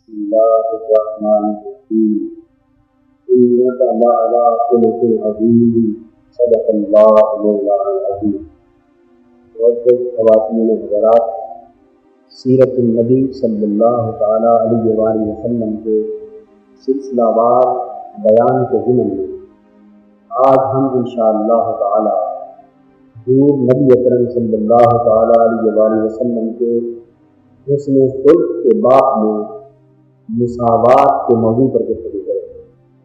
بسم الله الرحمن الرحيم إنك لعلى خلق عظيم صدق الله مولانا العظيم. معزز خواتین و حضرات، سیرت النبی صلی اللہ تعالیٰ علیہ وآلہ وسلم کے سلسلہ وار بیان کے ضمن میں آج ہم انشاءاللہ تعالیٰ حضور نبی اکرم صلی اللہ تعالیٰ علیہ وآلہ وسلم کے حسن خلق کے باب میں مساوات کے موضوع پر گفتگو کریں۔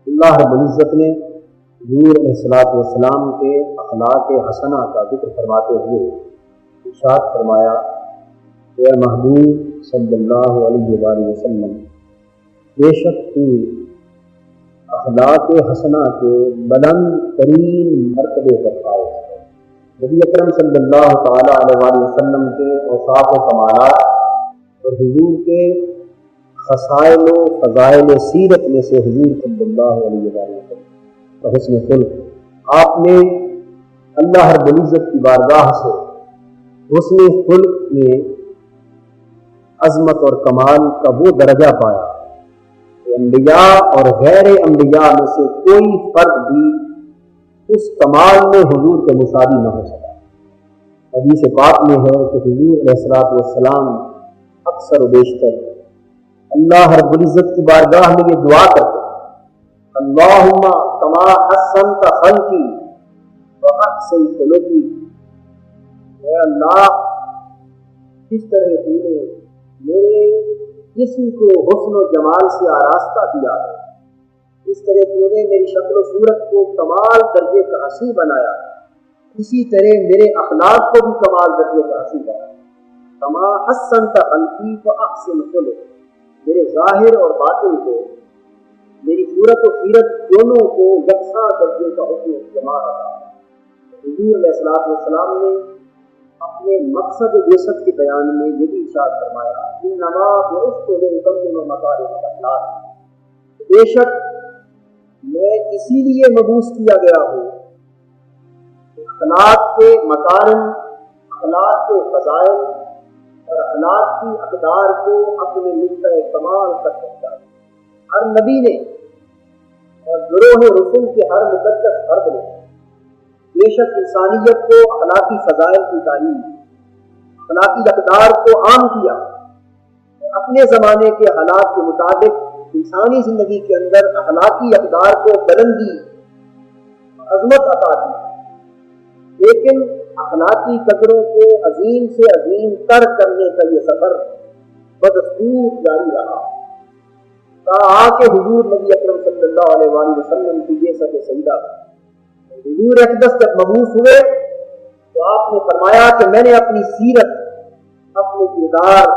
اللہ رب العزت نے حضور علیہ الصلوۃ والسلام کے اخلاق حسنہ کا ذکر فرماتے ہوئے ارشاد فرمایا، اے محبوب صلی اللہ علیہ وآلہ وسلم، بے شک تو اخلاق حسنہ کے بلند ترین مرتبے پر فائز ہے۔ نبی اکرم صلی اللہ تعالیٰ علیہ وآلہ وسلم کے اوصاف و کمالات اور حضور کے خصائل و فضائل سیرت میں سے حضور صلی اللہ علیہ وسلم کا حسن خلق، آپ نے اللہ رب العزت کی بارگاہ سے حسن خلق میں عظمت اور کمال کا وہ درجہ پایا کہ انبیاء اور غیر انبیاء میں سے کوئی فرد بھی اس کمال میں حضور کے مساوی نہ ہو سکا۔ حدیث پاک میں ہے کہ حضور علیہ الصلوۃ والسلام اکثر و بیشتر اللہ رب العزت کی بارگاہ میں یہ دعا کرتے ہیں، اللہم کما حسنت خلقی واحسن خلقی، اے اللہ جس طرح تو نے میرے جسم کو حسن و جمال سے آراستہ کیا ہے، جس طرح تو نے میری شکل و صورت کو کمال درجے کا حسین بنایا، اسی طرح میرے اخلاق کو بھی کمال درجے کا حسین بنایا۔ کما حسنت خلقی واحسن خلقی، میرے ظاہر اور باطن کو، میری صورت و سیرت دونوں کو یکساں درجے کا حسن جمال عطا۔ حضور علیہ الصلوۃ والسلام نے اپنے مقصد بعثت کے بیان میں یہ بھی ارشاد فرمایا، انما بعثت لاتمم مکارم الاخلاق، بے شک میں اسی لیے مبعوث کیا گیا ہوں اخلاق کے مکارم، اخلاق کے فضائل اور اخلاق کی اقدار کو اپنے نقطۂ کمال تک پہنچایا۔ ہر نبی نے اور گروہ رسول کے ہر مقدس فرد نے بے شک انسانیت کو اخلاقی فضائل کی تعلیم، اخلاقی اقدار کو عام کیا، اپنے زمانے کے حالات کے مطابق انسانی زندگی کے اندر اخلاقی اقدار کو بلندی، عظمت عطا کی، لیکن اخلاقی قدروں کو عظیم سے عظیم تر کرنے کا یہ سفر بدستور جاری رہا تا کہ حضور نبی اکرم صلی اللہ علیہ وآلہ وسلم کی یہ سب سیدہ حضور اقدس جب مبعوث ہوئے تو آپ نے فرمایا کہ میں نے اپنی سیرت، اپنے کردار،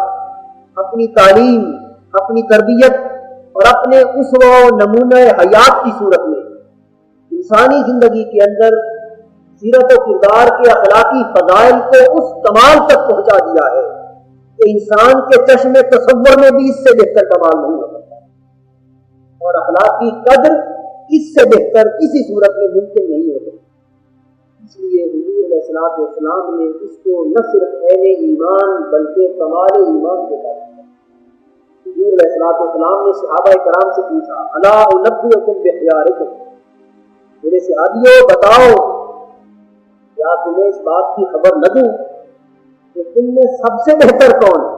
اپنی تعلیم، اپنی تربیت اور اپنے اسوہ و نمونہ حیات کی صورت میں انسانی زندگی کے اندر سیرت و کردار کے اخلاقی فضائل کو اس کمال تک پہنچا دیا ہے کہ انسان کے چشم تصور میں بھی اس سے بہتر کمال نہیں ہو سکتا، اور اخلاقی قدر اس سے بہتر کسی صورت میں ممکن نہیں ہو سکتا۔ اس لیے حضور علیہ الصلوۃ والسلام نے اس کو نہ صرف عین ایمان بلکہ کمال ایمان کے ساتھ کیا۔ حضور علیہ الصلوۃ والسلام نے صحابہ کرام سے پوچھا، الا انبئکم بخیارکم، میرے صحابیوں بتاؤ کیا تمہیں اس بات کی خبر نہ دوں کہ تم میں سب سے بہتر کون ہے؟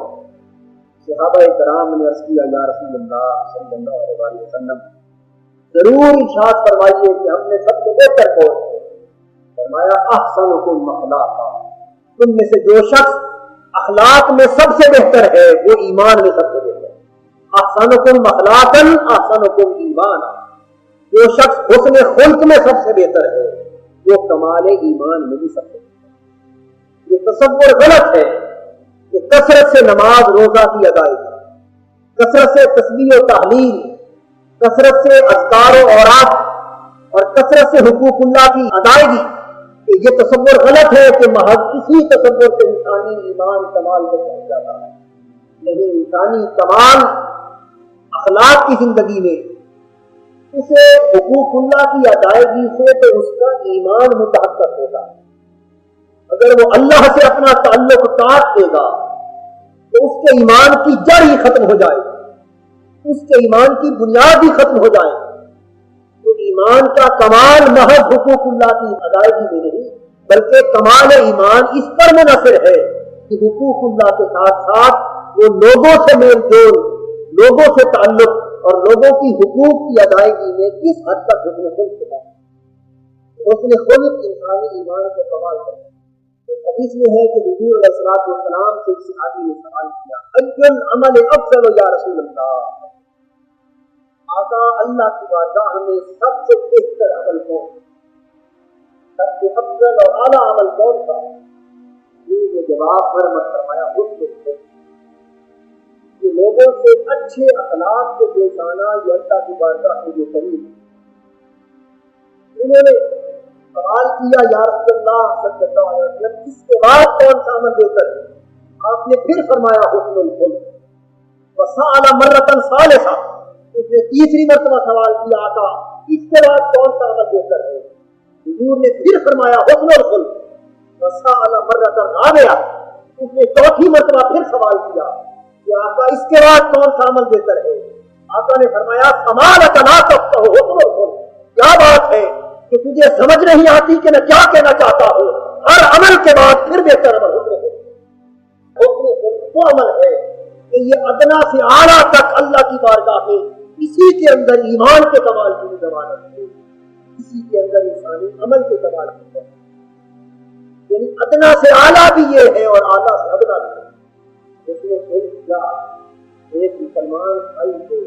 صحابہ کرام نے عرض کیا، یا رسول اللہ صلی اللہ علیہ وسلم ضرور ارشاد فرمائیے کہ ہم میں سب سے بہتر کون ہے؟ فرمایا احسنکم اخلاقا، تم میں سے جو شخص اخلاق میں سب سے بہتر ہے وہ ایمان میں سب سے بہتر ہے۔ احسنکم اخلاقا احسنکم ایمانا، جو شخص حسن خلق میں سب سے بہتر ہے وہ کمال ایمان میں بھی سب سے بہتر۔ یہ تصور غلط ہے کہ کثرت سے نماز روزہ کی ادائیگی، کثرت سے تسبیح و تحلیل، کثرت سے اذکار و اوراد اور کثرت سے حقوق اللہ کی ادائیگی، کہ یہ تصور غلط ہے کہ محض اسی تصور سے انسانی ایمان کمال کو پہنچ جاتا ہے۔ لیکن انسانی کمال اخلاق کی زندگی میں اسے حقوق اللہ کی ادائیگی سے تو اس کا ایمان متحقق ہوگا۔ اگر وہ اللہ سے اپنا تعلق کاٹ دے گا تو اس کے ایمان کی جڑ ہی ختم ہو جائے گی۔ اس کے ایمان کی بنیاد ہی ختم ہو جائے تو ایمان کا کمال محض حقوق اللہ کی ادائیگی میں نہیں بلکہ کمال ایمان اس پر منحصر ہے کہ حقوق اللہ کے ساتھ ساتھ وہ لوگوں سے میل جول، لوگوں سے تعلق اور لوگوں کی حقوق کی ادائیگی میں کس حد تک حسن خلق ہے۔ حسن خلق انسانی ایمان کو کمال کرتا ہے۔ حدیث میں ہے کہ حضور علیہ الصلوۃ والسلام سے کسی آدمی نے سوال کیا ای العمل افضل یا رسول اللہ، آقا اللہ کی بارگاہ میں سب سے بہتر عمل کون، سب سے افضل اور اعلیٰ عمل کون تھا؟ یہ جواب فرمایا فرمایا حسن خلق، کہ لوگوں سے اچھے اخلاق سے پیش آنا یہ اللہ کی بارگاہ میں جو قریب ہے۔ انہوں نے سوال کیا یا رسول اللہ صلی اللہ علیہ وسلم اس کے بعد کون سا عمل بہتر ہے؟ آپ نے پھر فرمایا حسن الخلق۔ وسأل مرۃ ثالثہ، اس نے تیسری مرتبہ سوال کیا آقا اس کے بعد کون سا عمل بہتر ہے؟ حضور نے پھر فرمایا حسن الخلق۔ وسأل مرۃ رابعہ، اس نے چوتھی مرتبہ پھر سوال کیا کہ آقا اس کے بعد کون سا عمل بہتر ہے؟ آقا نے فرمایا سمالک لا تفقہ حسن الخلق، کیا بات ہے کہ تجھے سمجھ نہیں آتی کہ میں کیا کہنا چاہتا ہوں؟ ہر عمل کے بعد پھر بہتر عمل حسن خلق وہ عمل ہے کہ یہ ادنا سے اعلیٰ تک اللہ کی بارگاہ میں اسی کے اندر ایمان کے کمال کی ضمانت ہے، اسی کے اندر انسانی عمل کے کمال کی ضمانت، یعنی ادنا سے اعلیٰ بھی یہ ہے اور اعلیٰ سے ادنا بھی ہے۔ اس میں ایک مسلمان بھائی کو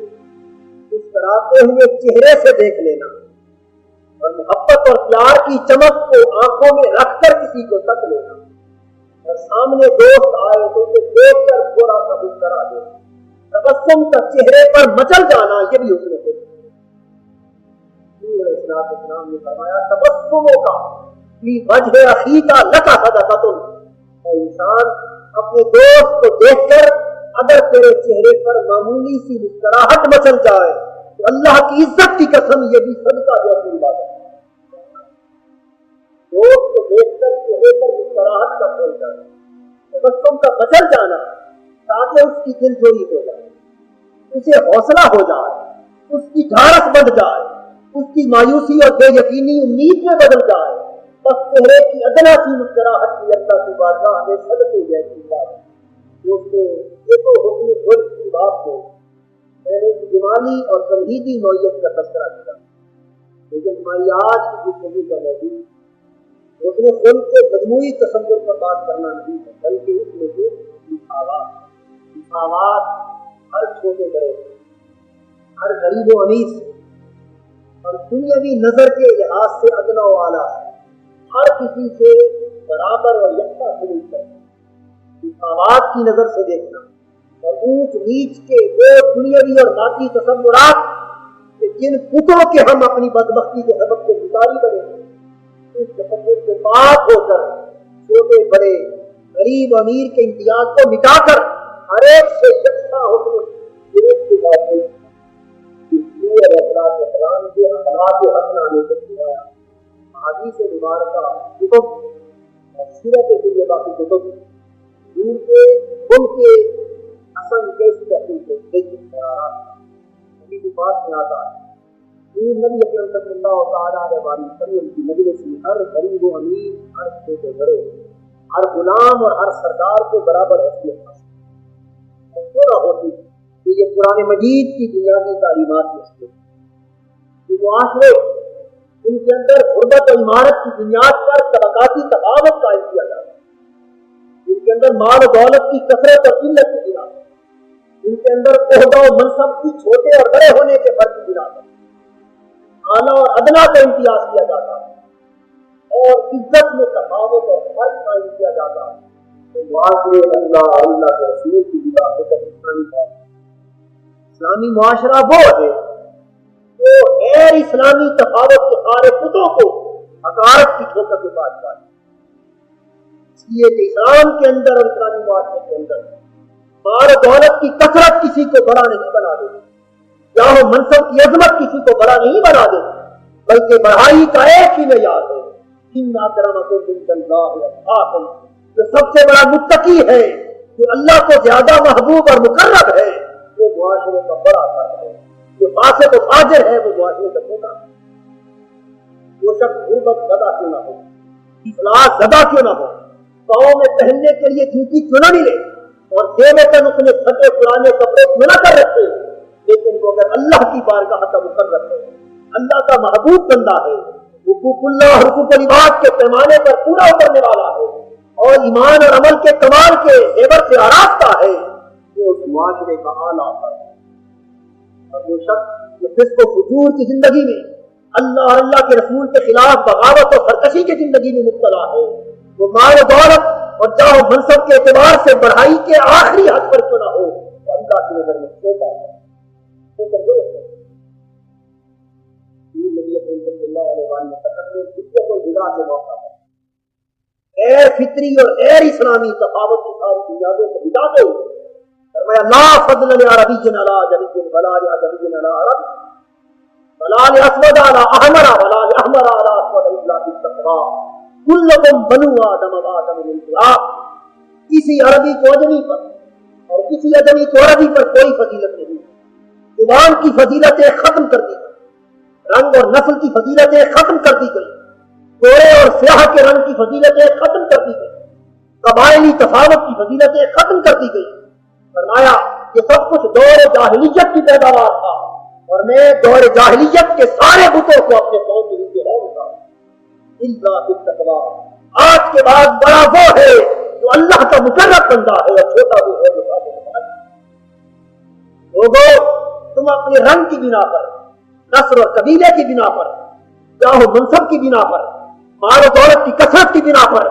مسکراتے ہوئے چہرے سے دیکھ لینا اور محبت اور پیار کی چمک کو آنکھوں میں رکھ کر کسی کو تک لینا، اور سامنے دوست آئے تو اسے دیکھ کر تھوڑا سا مسکرا دینا، تبسم کا چہرے پر مچل جانا، یہ بھی اس نے اسلام نے فرمایا تبسموں کا فی وجہ اخیکا لکا صدقۃ، انسان اپنے دوست کو دیکھ کر اگر تیرے چہرے پر معمولی سی مسکراہٹ مچل جائے تو اللہ کی عزت کی قسم یہ بھی صدقہ جیسی عبادت ہے۔ دوست کو دیکھ کر چہرے پر مسکراہٹ کا پھول جانا، تبسم کا مچل جانا تاکہ اس کی دل جوئی ہو جائے، اسے حوصلہ ہو جائے، اس کی ڈھارس بڑھ جائے، اس کی مایوسی اور بے یقینی امید میں بدل جائے، بس چہرے کی ادنا سی مسکراہٹ کی اللہ کی بارگاہ میں صدقے جیسی بات ہے۔ یہ تو حکم خلق کی بات ہے، میں نے جمالی اور تمہیدی نوعیت کا تذکرہ کیا، لیکن ہماری آج کی گفتگو کا موضوع حسن خلق کے مجموعی تصور پر بات کرنا نہیں ہے، بلکہ اس میں سے مساوات ہر چھوٹے بڑے، ہر غریب و امیر سے اور دنیاوی نظر کے لحاظ سے ادنا و اعلیٰ ہر کسی سے برابر اور یکساں سلوک کرنا، مساوات کی نظر سے دیکھنا اور اونچ نیچ کے وہ دنیاوی اور ذاتی تصورات کہ جن بتوں کے ہم اپنی بدبختی کے سبب سے گزاری کریں گے، اس تصور سے پاک ہو کر چھوٹے بڑے غریب امیر کے امتیاز کو مٹا کر ہر ایک سے یکساں حکم درست کی بات ہے۔ اس لیے السلام کے اخلاق حسنہ نے سکھایا، حدیث مبارکہ کتب اور سیرت طیبہ کی کتب دین کے ان کے حسن کیسی تحقیق کے دیکھیں خیالات ابھی بھی بات میں آتا ہے۔ دین نبی اکرم صلی اللہ تعالیٰ علیہ وسلم کی مجلس میں ہر غریب و امیر، ہر چھوٹے بڑے، ہر غلام اور ہر سردار کو برابر حیثیت حاصل کیوں ہوتی کہ یہ قرآن مجید کی بنیادی تعلیمات میں سے کہ معاشرے ان کے اندر غربت و عمارت کی بنیاد پر طبقاتی تفاوت قائم کیا جاتا ہے، ان کے اندر مال و دولت کی کثرت اور قلت کی بنا پر، ان کے اندر عہدہ و منصب کی چھوٹے اور بڑے ہونے کے فرق کی بنا پر اعلیٰ اور ادنا کا امتیاز کیا جاتا ہے اور عزت میں تفاوت اور فرق قائم کیا جاتا ہے۔ تو معاشرے اللہ کے رسول کی بنا پر اسلامی معاشرہ وہ ہے جو غیر اسلامی تفاوت کے سارے بتوں کو حقارت کی ٹھوکر کے پاس پائے، اس لیے کہ اسلام کے اندر اور اسلامی معاشرے کے اندر مال و دولت کی کثرت کسی کو بڑا نہیں بنا دے، جاہ و منصب کی عظمت کسی کو بڑا نہیں بنا دے، بلکہ بڑائی کا ایک ہی معیار ہے، ان اکرمکم عند اللہ اتقاکم، جو سب سے بڑا متقی ہے، جو اللہ کو زیادہ محبوب اور مقرب ہے، وہ وہ معاشرے کا بڑا فرق ہے. جو فاسق و فاجر ہے وہ معاشرے کا چھوٹا ہے. وہ شخص غربت زدہ کیوں نہ ہو, افلاس زدہ کیوں نہ ہو, پاؤں میں پہننے کے لیے جوتی کیوں نہ ملے اور دیوے تن اپنے پھٹے پرانے کپڑے کیوں نہ کر رکھے, لیکن وہ اگر اللہ کی بارگاہ کا مقرر ہے, اللہ کا محبوب بندہ ہے, حقوق اللہ حقوق العباد کے پیمانے پر پورا اترنے والا ہے اور ایمان اور عمل کے کمال کے زیور سے آراستہ ہے, وہ اس معاشرے کا اعلیٰ ہے. اور وہ شخص جو فسق و فجور کی زندگی میں اللہ اور اللہ کے رسول کے خلاف بغاوت اور سرکشی کی زندگی میں مبتلا ہے, وہ مال و دولت اور جاہ و منصب کے اعتبار سے بڑھائی کے آخری حد پر کیوں نہ ہو, تو اللہ کی نظر میں چھوٹا ہے. غیر فطری اور غیر اسلامی تفاوت کی ساری بنیادوں کو ہٹاتے ہوئے فرمایا لا فضل لعربی علی عجمی ولا لعجمی علی عربی ولا لاسود علی احمر ولا لاحمر علی اسود الا بالتقوی کلکم بنو آدم وآدم من تراب. کسی عربی کو اجمی پر اور کسی اجمی کو عربی پر کوئی فضیلت نہیں. زبان کی فضیلتیں ختم کر دی گئی, رنگ اور نسل کی فضیلتیں ختم کر دی گئی, گورے اور سیاہ کے رنگ کی فضیلتیں ختم کر دی گئی, قبائلی تفاوت کی فضیلتیں ختم کر دی گئی. فرمایا یہ سب کچھ دور جاہلیت کی پیداوار تھا اور میں دور جاہلیت کے سارے بتوں کو اپنے پاؤں کے نیچے رہ گا. آج کے بعد بڑا وہ ہے جو اللہ کا مقرر بندہ ہے اور چھوٹا وہ ہے جو لوگوں تم اپنے رنگ کی بنا پر, نسل اور قبیلے کی بنا پر, جاہ و منصب کی بنا پر, مال و دولت کی کثرت کی بنا پر,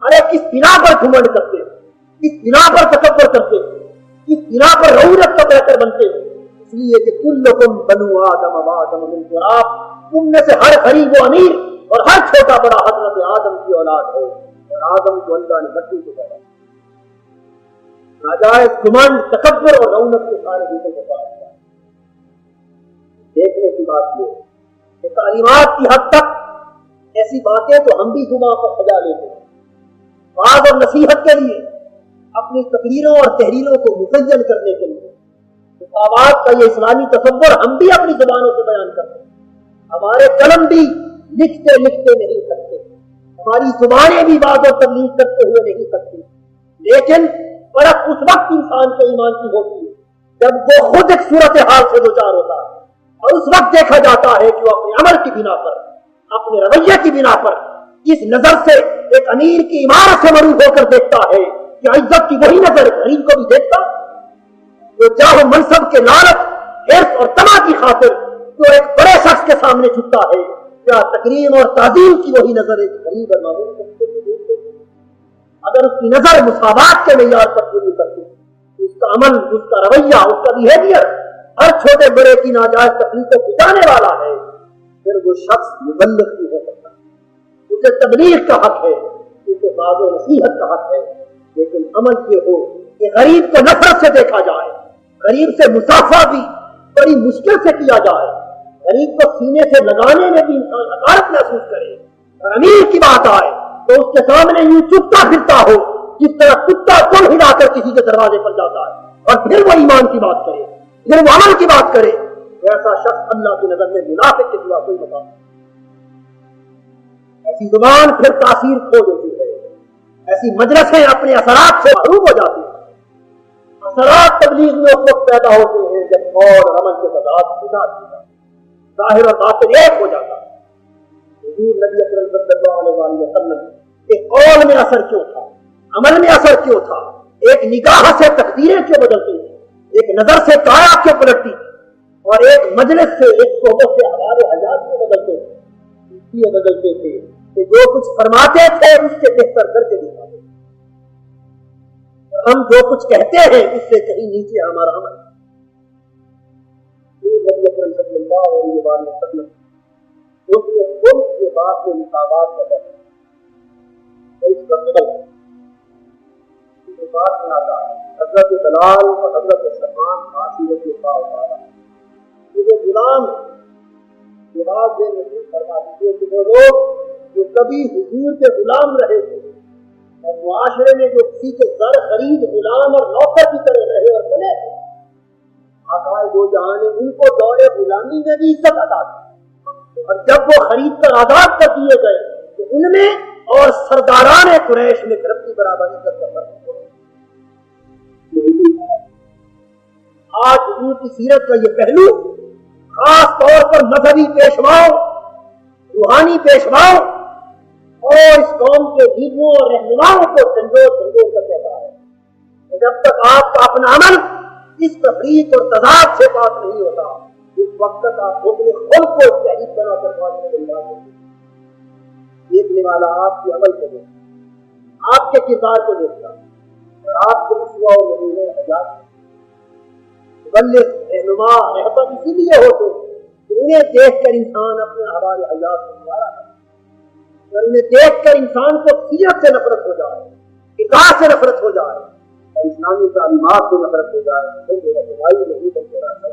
ارے کس بنا پر گھمنڈ کرتے, کس بنا پر تکبر کرتے, کس بنا پر رعونت کا بہتر بنتے. اس لیے کہ کلکم بنو آدم وآدم من تراب, تم میں سے ہر غریب و امیر اور ہر چھوٹا بڑا حضرت آدم کی اولاد ہے اور آدم کو اللہ نے مٹی سے پیدا. ناجائز گھمنڈ, تکبر اور رعونت کے سارے دوسرے کے پاس دیکھنے کی بات یہ کہ تعلیمات کی حد تک ایسی باتیں تو ہم بھی گما پر سجا لیتے ہیں. بعض اور نصیحت کے لیے, اپنی تقریروں اور تحریروں کو مزین کرنے کے لیے مساوات کا یہ اسلامی تصور ہم بھی اپنی زبانوں سے بیان کرتے ہیں. ہمارے قلم بھی لکھتے لکھتے نہیں سکتے, ہماری زبانیں بھی بعض اور تبلیغ کرتے ہوئے نہیں سکتی. لیکن فرق اس وقت انسان کے ایمان کی ہوتی ہے جب وہ خود ایک صورتحال سے دوچار ہوتا ہے اور اس وقت دیکھا جاتا ہے کہ وہ اپنے عمل کی بنا پر, اپنے رویے کی بنا پر اس نظر سے ایک امیر کی عمارت سے مروب ہو کر دیکھتا ہے کہ عزت کی وہی نظر غریب کو بھی دیکھتا. جو چاہے منصب کے لالچ, حرص اور طمع کی خاطر جو ایک بڑے شخص کے سامنے جھکتا ہے, کیا تکریم اور تعظیم کی وہی نظر ایک غریب اور معمول شخص کو بھی دیکھتے ہیں. اگر اس کی نظر مساوات کے معیار پر پوری کرتی, اس کا عمل, اس کا رویہ, اس کا بیہیویئر ہر چھوٹے بڑے کی ناجائز تکلیف کو بچانے والا ہے, پھر وہ شخص مبلغ بھی ہو سکتا ہے. اسے تبلیغ کا حق ہے, اسے باز و نصیحت کا حق ہے, لیکن عمل یہ ہو کہ غریب کو نفرت سے دیکھا جائے, غریب سے مسافہ بھی بڑی مشکل سے کیا جائے, غریب کو سینے سے لگانے میں بھی انسان حقارت محسوس کرے, اور امیر کی بات آئے تو اس کے سامنے یوں چپتا پھرتا ہو جس طرح کتا کل ہلا کر کسی کے دروازے پر جاتا ہے, اور پھر وہ ایمان کی بات کرے, پھر وہ عمل کی بات کرے. ایسا شخص اللہ کی نظر میں منافق کے سوا کوئی مقام. ایسی زبان پھر تاثیر کھو دیتی ہے, ایسی مجلسیں اپنے اثرات سے محروم ہو جاتی ہیں. اثرات تبلیغ میں اس وقت پیدا ہوتے ہیں جب قول اور عمل کے تضاد جدا ظاہر اور باطن ایک ہو جاتا ہے. حضور نبی اکرم صلی اللہ علیہ وسلم کے قول میں اثر کیوں تھا, عمل میں اثر کیوں تھا, ایک نگاہ سے تقدیریں کیوں بدلتی ہیں, ایک نظر سے کایا کیوں پلٹتی, اور ایک مجلس سے, ایک صحبت سے ہمارے حیات کیوں بدلتے تھے, اس لیے بدلتے تھے کہ جو کچھ فرماتے تھے اس سے بہتر کر کے دکھاتے تھے. ہم جو کچھ کہتے ہیں اس سے کہیں نیچے ہمارا عمل. صلی اللہ علیہ وسلم اس نے خود کے بات میں مساوات کا درد اس کا قدر بات میں آتا ہے. حضرت بلال اور حضرت سلمان معاشرت کے پاس یہ غلام جواب دے نہیں فرما دیتے کہ وہ لوگ جو کبھی حضور کے غلام رہے تھے اور معاشرے میں جو کسی کے زر خرید غلام اور نوکر کی طرح رہے اور بنے تھے, آقائے دو جہاں نے ان کو دور غلامی میں بھی عزت عطا کی، اور جب وہ خرید کر آزاد کر دیے گئے تو ان میں اور سرداران قریش میں ترقی برابر عزت کا فرق ہوا۔ آج حضور کی سیرت کا یہ پہلو خاص طور پر مذہبی پیشواؤں، روحانی پیشواؤں اور اس قوم کے لیڈروں اور رہنماؤں کو جھنجھوڑ کر کہتا ہے، جب تک آپ کا اپنا عمل اس تفریق اور تضاد سے پاک نہیں ہوتا، اس وقت تک آپ اپنے خود کو شہید بنا کر معاشرے میں لا سکتے۔ دیکھنے والا آپ کے عمل کو دیکھتا، آپ کے کردار کو دیکھتا، اور آپ کے اسوا و نمونے حیات مبلغ رہنما رہبر اسی لیے ہوتے کہ انہیں دیکھ کر انسان اپنے حوالے حیات کو دوبارہ کرے، اور انہیں دیکھ کر انسان کو سیرت سے نفرت ہو جائے، کتاب سے نفرت ہو جائے، اور اسلامی تعلیمات سے نفرت ہو جائے۔ نہیں بلکہ راستہ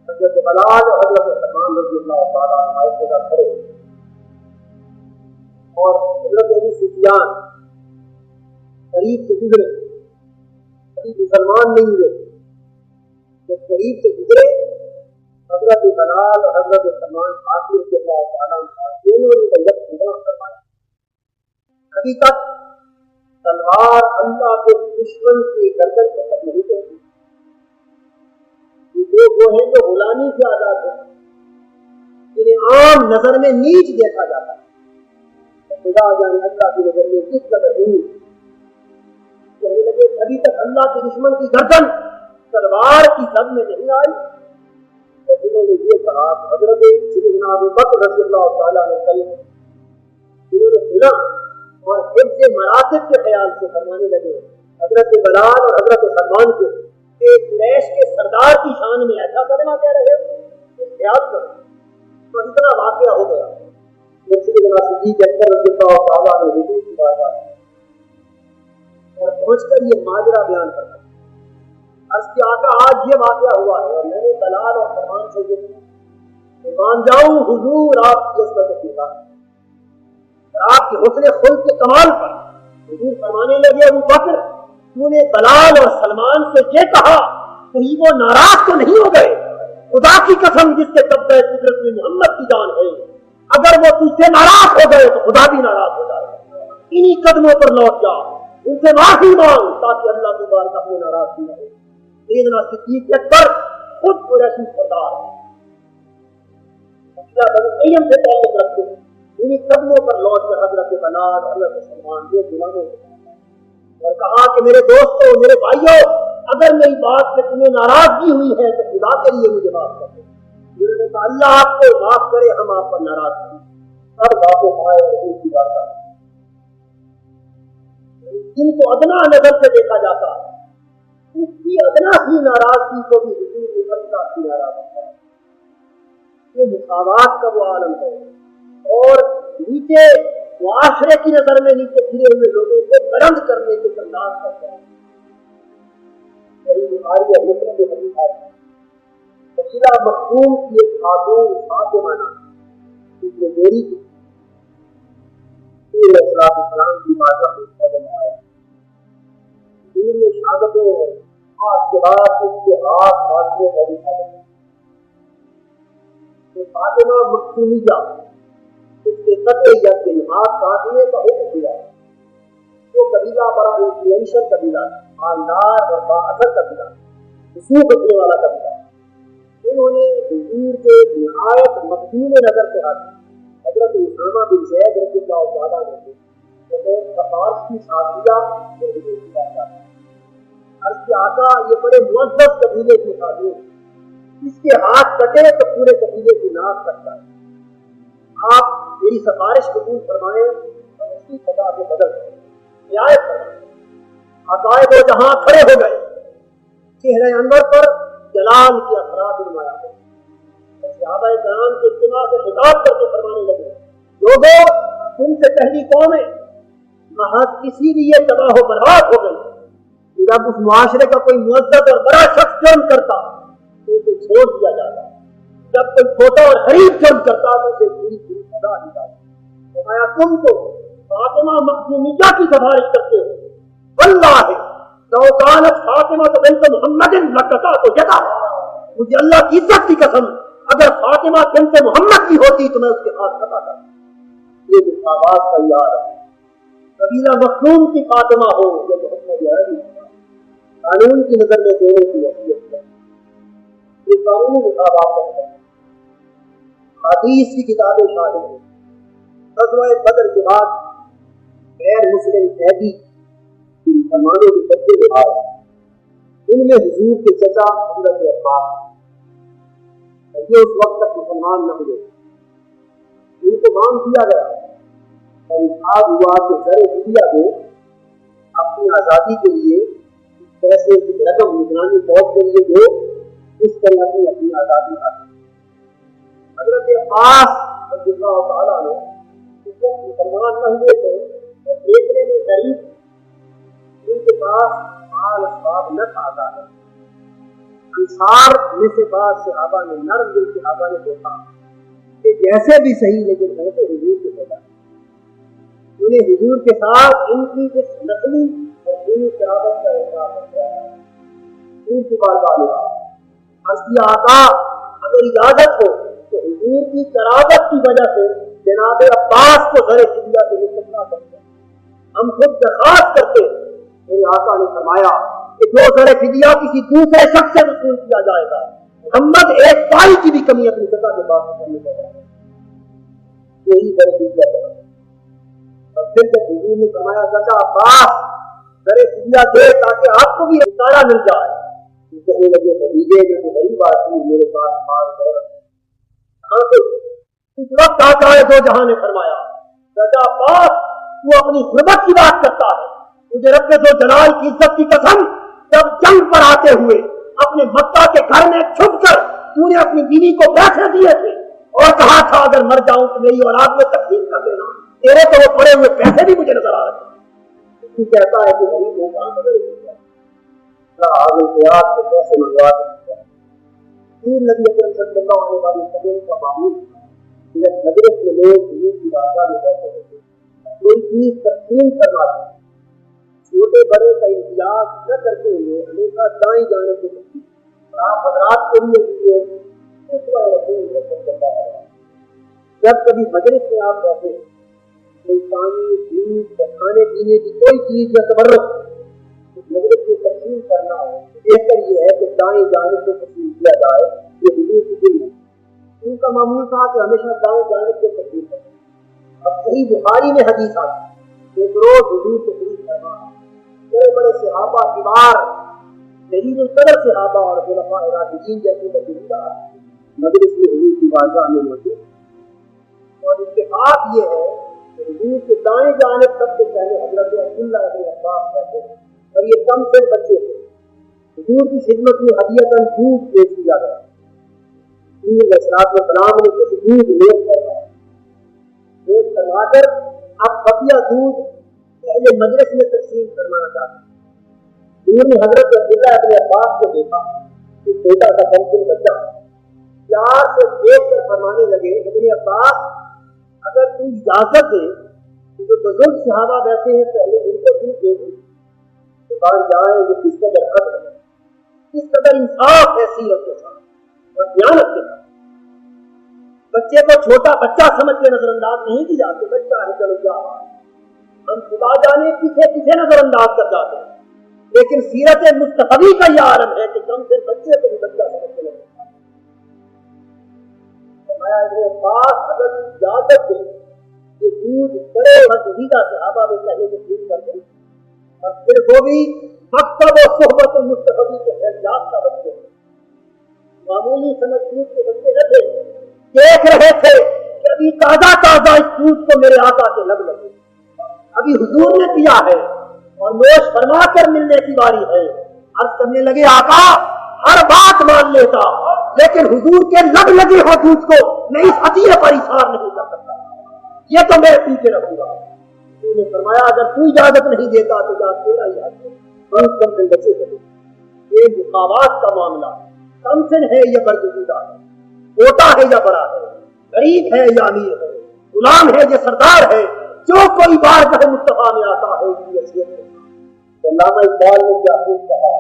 حضرت بلال اور حضرت سلمان رضی اللہ تعالیٰ عنہ کا کھڑے اور حضرت ابو سفیان قریب سے گزرے، مسلمان نہیں ہوئے، جب قریب سے گزرے حضرت بلال اور حضرت سلمان قاسم رضی اللہ تعالیٰ عنہ دونوں نے تیت پورا کروایا۔ ابھی تک تلوار اللہ کے دشمن کی گردن کو تک نہیں کرتی، یہ وہ ہیں جو غلامی سے آزاد ہیں، جنہیں عام نظر میں نیچ دیکھا جاتا ہے، خدا جانے اللہ کی نظر میں کس قدر نہیں کہنے لگے ابھی تک اللہ کے دشمن کی گردن تلوار کی زد میں نہیں آئی۔ تو انہوں نے یہ کہا حضرت سیدنا ابو بکر رضی اللہ تعالیٰ عنہ انہوں نے سنا اور حفظ مراتب کے خیال سے فرمانے لگے حضرت بلال اور حضرت سلمان کو کہ قریش کے سردار کی شان میں ایسا کلمہ کہہ رہے ہو، احتیاط کرو۔ تو اتنا واقعہ ہو گیا، سیدنا صدیق اکبر رضی اللہ تعالیٰ عنہ حضور کی بات اور پہنچ کر یہ ماجرا بیان کرنا عرض کہ آقا آج یہ واقعہ ہوا ہے، اور میں نے بلال اور سلمان سے یہ کہ مان جاؤں حضور آپ کی عزت کی بات، آپ کے حسن خلق کے کمال پر حضور فرمانے لگے ابو بکر تو نے بلال اور سلمان سے یہ کہا کہیں وہ ناراض تو نہیں ہو گئے؟ خدا کی قسم جس کے قبضہ قدرت میں محمد کی جان ہے، اگر وہ تجھ سے ناراض ہو گئے تو خدا بھی ناراض ہو جائے، انہی قدموں پر لوٹ جا، ان سے معافی مانگ تاکہ اللہ کی بار اپنے ناراض کی رہے۔ سیدنا صدیق اکبر خود قریشی سردار سے تعلق رکھتے ہیں، انہی قدموں پر لوٹ کر حضرت بلال حضرت سلمان یہ غلاموں اور کہا کہ میرے دوستوں میرے بھائیوں اگر میری بات سے تمہیں ناراضگی ہوئی ہے تو خدا کے لیے مجھے معاف کر دو۔ انہوں نے کہا اللہ آپ کو معاف کرے، ہم آپ پر ناراض ہیں۔ سب واپس آئے حضور کی بات جن کو ادنا نظر سے دیکھا جاتا اس کی ادنا ہی ناراضگی کو بھی حضور نے بڑا کی ناراض ہے۔ یہ مساوات کا وہ عالم ہے، اور نیچے معاشرے کی نظر میں نیچے گرے ہوئے لوگوں کو بلند کرنے کے انداز کرتا ہے۔ وسیلہ مخدوم کی ایک خاتون فاطمہ اس نے میری اسلام کی بات آیا شہادتیں آج کے بعد اس کے ہاتھ ماننے والی فاطمہ مخدومیہ اس کے قطع یا کلمات کاٹنے کا حکم دیا۔ وہ قبیلہ بڑا انفلوئنشل قبیلہ، مالدار اور بااثر قبیلہ، رسوخ رکھنے والا قبیلہ۔ انہوں نے حضور کے نہایت مقبول نظر سے حضرت اسامہ بن زید رضی اللہ تعالیٰ عنہ فارسی ساتھیہ اور حضور کی بات عرض کہ آقا یہ بڑے معزز قبیلے کی خاتون، اس کے ہاتھ کٹے تو پورے قبیلے کی ناک کٹتا ہے، آپ میری سفارش قبول فرمائیں اور اس کی سزا سے بدل رعایت فرمائیں۔ عقائد و جہاں کھڑے ہو گئے، چہرے انور پر جلال کے اثرات نمایاں ہوئے۔ صحابہ کرام کے اجتماع سے خطاب کر کے فرمانے لگے لوگوں تم سے پہلی قومیں محض کسی لیے تباہ و برباد ہو گئی، جب اس معاشرے کا کوئی معزز اور بڑا شخص جرم کرتا تو اسے چھوڑ دیا جاتا، جب کوئی چھوٹا اور غریب جرم کرتا تو اسے پوری پوری سزا دی جاتی۔ فرمایا تم تو فاطمہ مخدومیہ کی سفارش کرتے ہو، واللہ لو كانت فاطمہ بنت محمد لقطعت یدہ، مجھے اللہ کی عزت کی قسم اگر فاطمہ بنت محمد کی ہوتی تو میں اس کے ہاتھ قطع کرتا۔ یہ مساوات کا یار ہے، قبیلہ مخدوم کی فاطمہ ہو یا محمد علی، قانون کی نظر میں دونوں کی حیثیت ہے، یہ قانونی مساوات ہے۔ حدیث کی کتابیں شاہد ہیں، غزوہ بدر کے بعد غیر مسلم قیدی مسلمانوں کے بچے جو آئے ان میں حضور کے چچا حضرت عباس، یہ اس وقت تک مسلمان نہ ہوئے، ان کو مانگ دیا گیا اور اتحاد ہوا کہ زر فدیہ کو اپنی آزادی کے لیے پیسے کی رقم نگرانی فوج کے لیے دو، اس طرح سے اپنی آزادی حاصل۔ حضرت عباس رضی اللہ تعالیٰ نے اس وقت مسلمان نہ ہوئے تھے اور دیکھنے میں غریب، ان کے پاس مال اسباب نہ تھا۔ انصار میں سے بعض صحابہ نے، نرم دل صحابہ نے دیکھا کہ جیسے بھی صحیح لیکن ہے تو حضور کے پیدا، انہیں حضور کے ساتھ ان کی اس نسلی اور دینی قیادت کا احساس ہو گیا۔ ان کی بارگاہ میں حسبی آقا اگر اجازت ہو تو حضور کی قرابت کی وجہ سے جناب عباس کو زر فدیہ سے مستثنیٰ کرتے ہیں، ہم خود درخواست کرتے ہیں۔ میرے آقا نے فرمایا کہ جو زر فدیہ کسی دوسرے شخص سے وصول کیا جائے گا، محمد ایک پائی کی بھی کمی اپنی سزا کے پاس کرنے لگا، یہی زر فدیہ ہے۔ اور پھر جب حضور نے فرمایا چچا عباس زر فدیہ دے تاکہ آپ کو بھی اتارا مل جائے، تو کہنے لگے بھتیجے میں تو بڑی بات نہیں، میرے پاس مال ہے۔ اس وقت آقا دو جہاں نے فرمایا چچا عباس تو اپنی غربت کی بات کرتا ہے، مجھے رب دو جلال کی عزت کی قسم جب جنگ پر آتے ہوئے اپنے مکہ کے گھر میں چھپ کر تو نے اپنی بیوی کو پیسے دیے تھے اور کہا تھا اگر مر جاؤں تو میری اولاد میں تقسیم کر دینا، تیرے تو وہ پڑے ہوئے پیسے بھی مجھے نظر آ رہے ہیں۔ کہتا ہے کہ غریب ہو کہاں سے آگے پیاس کو پیسے منگوا دیا۔ نبی اکرم صلی اللہ علیہ وسلم کا معمول جب مجلس کے لوگ حضور کی بارگاہ میں بیٹھے ہوتے کوئی چیز تقسیم کرنا تھا، چھوٹے بڑے کا امتیاز نہ کرتے ہوئے ہمیشہ دائیں جانے سے اور آپ حضرات کے لیے جب کبھی مجلس میں آپ بیٹھے کوئی پانی دودھ یا کھانے پینے کی کوئی چیز یا تبرک مجلس میں تقسیم کرنا ہو، بہتر یہ ہے کہ دائیں جانے سے تقسیم کیا جائے۔ یہ حضور کی دل ہے، ان کا معمول تھا کہ ہمیشہ دائیں جانے سے تقسیم کرنا۔ اب صحیح بخاری میں حدیث آتی، ایک روز حضور کو تقسیم کرنا، بڑے بڑے صحابہ کبار جلیل القدر صحابہ اور خلفاء راشدین جیسے مجلسدار مجلس میں حضور کی بارگاہ میں موجود، اور اتفاق یہ ہے کہ حضور کے دائیں جانب سب سے پہلے حضرت عبداللہ بن عباس بیٹھے اور یہ کم سے بچے تھے۔ حضور کی خدمت میں ہدیۃً دودھ پیش کیا گیا، حضور علیہ السلام نے کچھ دودھ لوٹ کروا کر اب بقیہ دودھ پہلے مجلس میں تقسیم کروانا چاہتے۔ حضور نے حضرت عبداللہ ابن عباس کو دیکھا کہ چھوٹا سا کمسن بچہ پیار سے دیکھ کر فرمانے لگے ابن عباس اگر تم اجازت دے تو جو بزرگ صحابہ بیٹھے ہیں پہلے ان کو دودھ دے دیں، دکان جائیں یہ کس قدر حق ہے، کس قدر انصاف ہے سیرت کے ساتھ اور دیانت کے ساتھ۔ بچے کو چھوٹا بچہ سمجھ کے نظر انداز نہیں کی جاتے، بچہ ہے چلو کیا ہم خدا جانے کسے نظر انداز کر جاتے ہیں، لیکن سیرت مصطفی کا یہ عالم ہے کہ کم سے بچے کو بھی بچہ سمجھ کے نظر پاس اگر اجازت دے کہ دودھ بڑے مزیدہ صحابہ میں چاہیے کہ دودھ کر دیں، اور پھر وہ بھی مکتب و صحبت مصطفی کے خیالات کا بچے معمولی سمجھ دودھ کے بچے نہ تھے، دیکھ رہے تھے کہ ابھی تازہ تازہ اس دودھ کو میرے آقا کے لگ لگے، ابھی حضور نے کیا ہے اور نوش فرما کر ملنے کی باری ہے۔ عرض کرنے لگے آقا ہر بات مان لیتا لیکن حضور کے لگ لگے ہو دودھ کو میں اس عطیے پر اثار نہیں کر سکتا، یہ تو میں پیچھے رکھوں گا۔ حضور نے فرمایا اگر تو اجازت نہیں دیتا تو جا تیرا ہی حق ہے، کم سے بچے کرے۔ یہ مساوات کا معاملہ، کم سے ہے یہ برگزیدہ ہے، چھوٹا ہے یا بڑا ہے، غریب ہے یا امیر ہے، غلام ہے یا سردار ہے، جو کوئی بارگاہ مصطفیٰ میں آتا ہے اس کی حیثیت علامہ اقبال نے کیا خوب کہا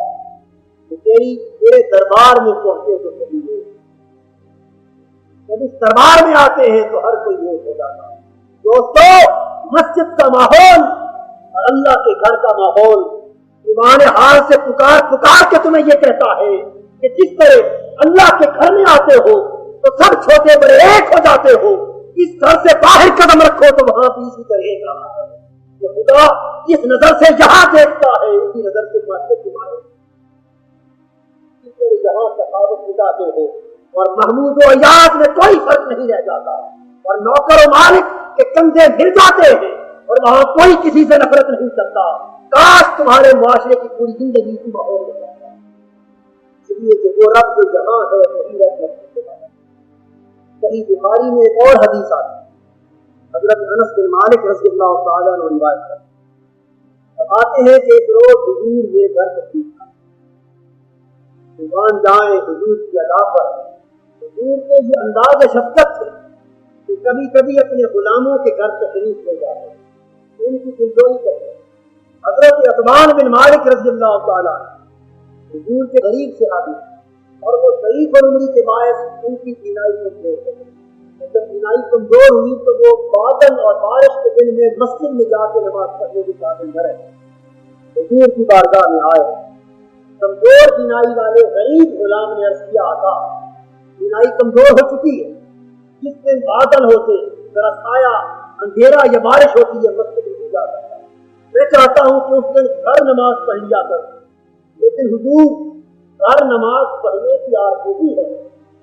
کہ تیرے دربار میں پہنچے تو کبھی یہ، جب اس دربار میں آتے ہیں تو ہر کوئی یہ ہو جاتا ہے۔ دوستو، مسجد کا ماحول اور اللہ کے گھر کا ماحول زبان حال سے پکار کے تمہیں یہ کہتا ہے کہ جس طرح اللہ کے گھر میں آتے ہو تو سب چھوٹے بڑے ایک ہو جاتے ہو، اس گھر سے باہر قدم رکھو تو وہاں بھی اسی طرح کا کہ خدا جس نظر سے یہاں دیکھتا ہے اسی نظر سے مسجد تمہارے یہاں تفاوت بتاتے ہو، اور محمود و ایاز میں کوئی فرق نہیں رہ جاتا، اور نوکر و مالک کے کندھے مل جاتے ہیں اور وہاں کوئی کسی سے نفرت نہیں کرتا۔ کاش تمہارے معاشرے کی پوری زندگی کی ماحول ہو جاتا ہے۔ اس لیے کہ وہ رب جو جہاں ہے وہی رب مسجد ہے۔ صحیح بخاری میں ایک اور حدیث آتی ہے، حضرت انس بن مالک رضی اللہ تعالیٰ عنہ روایت کرتے ہیں، فرماتے ہیں کہ ایک روز حضور یہ گھر تشریف تھا، ایمان جائیں حضور کی ادا پر حضور کے یہ انداز شفقت سے کہ کبھی کبھی اپنے غلاموں کے گھر تشریف لے جاتے ہیں، ان کی دلجوئی کرتے ہیں۔ حضرت عثمان بن مالک رضی اللہ تعالیٰ حضور کے غریب صحابی، اور وہ ضعیف العمری کے باعث ان کی بینائی کمزور ہو گئی۔ جب بینائی کمزور ہوئی تو وہ بادل اور بارش کے دن میں مسجد میں جا کے نماز پڑھنے کے قابل نہ رہے، حضور کی بارگاہ میں آئے۔ کمزور بینائی والے غریب غلام نے عرض کیا، آقا بینائی کمزور ہو چکی ہے، جس دن بادل ہوتے، ذرا سایہ اندھیرا یا بارش ہوتی ہے مسجد نہیں جا سکتا، میں چاہتا ہوں کہ اس دن گھر نماز پڑھ لیا کر۔ لیکن حضور گھر نماز پڑھنے کی آرزو بھی ہے،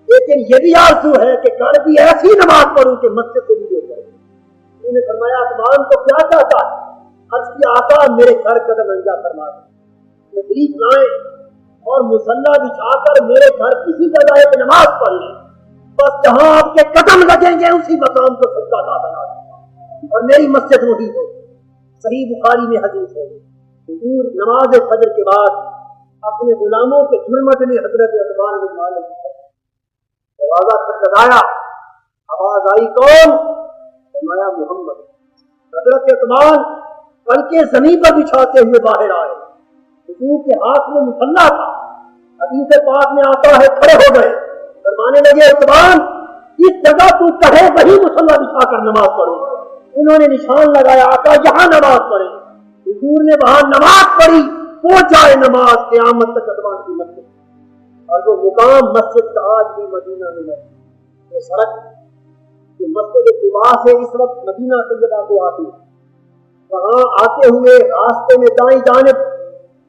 لیکن یہ بھی آرزو ہے کہ گھر بھی ایسی نماز پڑھوں کہ مسجد سے بھی دے کرے۔ انہوں نے فرمایا عثمان تو کیا چاہتا ہے؟ عرض کیا، آقا میرے گھر قدم انجا فرما دیں، تشریف لائیں اور مصلی بچھا کر میرے گھر کسی جگہ ایک نماز پڑھ لیں، بس جہاں آپ کے قدم لگیں گے اسی مقام کو سجدہ بنا دیں اور میری مسجد وہی ہو۔ صحیح بخاری میں حدیث ہے، حضور نماز فجر کے بعد اپنے غلاموں کے جھرمٹ میں حضرت عثمان بن مالک دروازہ کھٹکھٹایا، آواز آئی، کون؟ فرمایا محمد۔ حضرت عثمان پل کے زمین پر بچھاتے ہوئے باہر آئے، حضور کے ہاتھ میں مصلی تھا، حدیث پاک میں آتا ہے کھڑے ہو گئے، فرمانے لگے عثمان اس جگہ تو کہے وہی مصلی بچھا کر نماز پڑھو۔ انہوں نے نشان لگایا، آقا یہاں نماز پڑھے۔ حضور نے وہاں نماز پڑھی، وہ جائے نماز قیامت تک عثمان کی مسجد، اور وہ مقام مسجد کا آج بھی مدینہ میں ہے۔ وہ سڑک جو مسجد قباء سے اس وقت مدینہ طیبہ کو آتی ہے، وہاں آتے ہوئے راستے میں دائیں جانب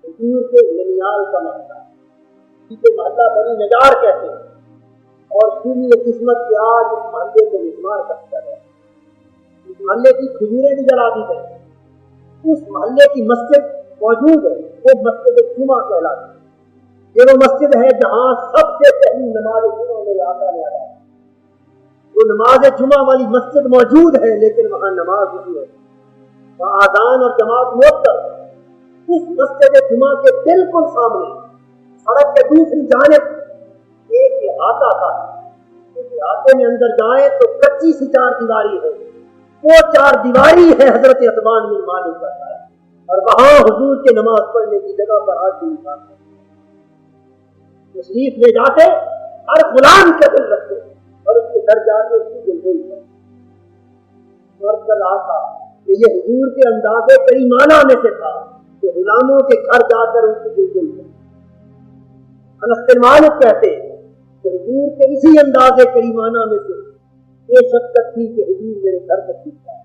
حضور کے ننیال کا محلہ، جسے محلہ بنی نجار کہتے ہیں، اور پوری قسمت کے آج اس محلے کو مسمار کرتا ہے، اس محلے کی کھجوریں بھی جلا دی گئی۔ اس محلے کی مسجد موجود ہے، وہ مسجد جمعہ کہلاتی ہے۔ یہ وہ مسجد ہے جہاں سب سے پہلی نماز جمعہ میرے آقا نے ادا کی۔ وہ نماز جمعہ والی مسجد موجود ہے لیکن وہاں نماز نہیں ہے، وہاں اذان اور جماعت معطل ہے۔ اس مسجد جمعہ کے بالکل سامنے سڑک کے دوسری جانب ایک احاطہ تھا، اس احاطے میں اندر جائیں تو کچی سی چار دیواری ہے، وہ چار دیواری ہے حضرت عثمان بن مالک کا سایہ، اور وہاں حضور کے نماز پڑھنے کی جگہ پر آج بھی نماز تشریف لے جاتے، ہر غلام کے دل رکھتے اور اس کے گھر جا کے اس کی دلجوئی کرتے۔ اور کل آتا کہ یہ حضور کے انداز کریمانہ میں سے تھا کہ غلاموں کے گھر جا کر ان کی دلجوئی کرتے۔ انس بن مالک کہتے کہ حضور کے اسی انداز کریمانہ میں سے یہ شفقت تھی کہ حضور میرے گھر تشریف لائے،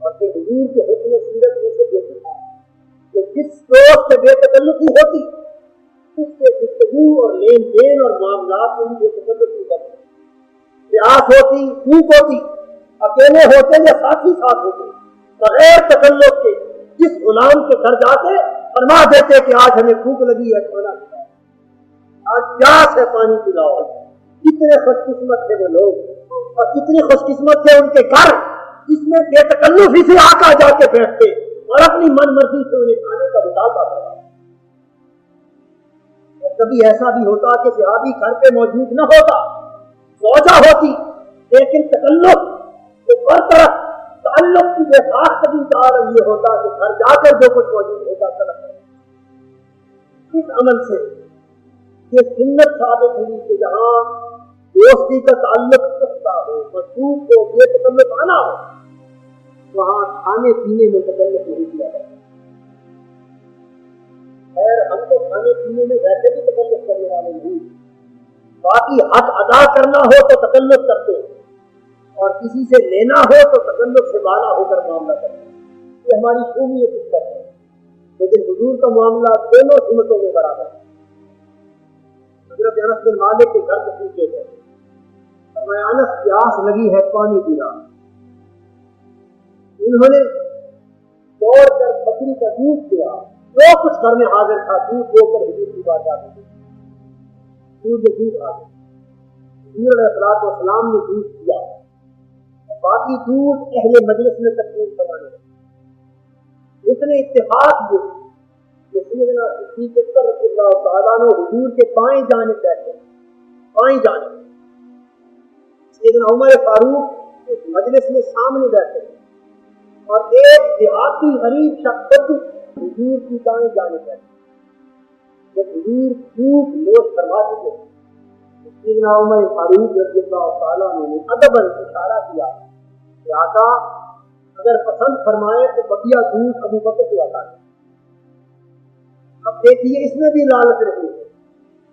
اور پھر حضور کے حسن سیرت میں سے یہ تھا کہ جس دوست سے بے تکلفی ہوتی اس سے گفتگو اور لین دین اور معاملات میں بھی بے تکلفی کرتے، پیاس ہوتی، بھوک ہوتی، اکیلے ہوتے یا ساتھی ساتھ ہوتے، بغیر تکلف کے جس غلام کے گھر جاتے فرما دیتے کہ آج ہمیں بھوک لگی ہے، کھانا کھلاؤ، آج پیاس ہے پانی پلاؤ۔ کتنے خوش قسمت تھے وہ لوگ، اور کتنی خوش قسمت تھے ان کے گھر جس میں بے تکلفی سے آقا جا کے بیٹھتے اور اپنی من مرضی سے انہیں کھانے کا بتاتا تھا۔ کبھی ایسا بھی ہوتا کہ صحابی گھر پہ موجود نہ ہوتا، زوجہ ہوتی، لیکن تکلف کو برطرف تعلق کی بے خاص کبھی تعلق یہ ہوتا کہ گھر جا کر جو کچھ موجود ہوتا طلب اس عمل سے یہ سنت ثابت ہوئی کہ جہاں دوستی کا تعلق سکتا ہو مشروب کو بے تکلف آنا ہو وہاں کھانے پینے میں تکلف نہیں کیا جاتا. خیر ہم تو کھانے پینے میں ویسے بھی تکلف کرنے والے نہیں, باقی حق ادا کرنا ہو تو تکلف کرتے اور کسی سے لینا ہو تو تکلف سے بالا ہو کر معاملہ کرتے. یہ ہماری قومیت اس پر ہے, لیکن حضور کا معاملہ دونوں سمتوں میں برابر ہے. حضرت انس بن مالک کے گھر سے پوچھے گئے, فرمایا انس پیاس لگی ہے پانی پی رہا. انہوں نے دوڑ کر بکری کا دودھ پیا, جو کچھ گھر میں حاضر تھا دودھ دو کر حضور کی بات آ گئی. دودھ آ گئی. حضور علیہ الصلوۃ والسلام نے دودھ پیا, باقی دودھ اہل مجلس میں تقسیم کروانے لگے. اس نے اتفاق جو سیدنا صدیق اکبر رضی اللہ تعالیٰ نے حضور کے بائیں جانب بیٹھے, بائیں جانب سیدنا عمر فاروق اس مجلس میں سامنے بیٹھے اور ایک دیہاتی غریب شخص حضور کی دائیں جانب بیٹھے. جب حضور خوب نوش فرما چکے سیدنا عمر فاروق رضی اللہ تعالیٰ نے ادباً اشارہ کیا کہ آقا اگر پسند فرمائے تو بقیہ دودھ ابو بکر کو عطا کریں. اب دیکھیے اس میں بھی لالچ رہی ہے,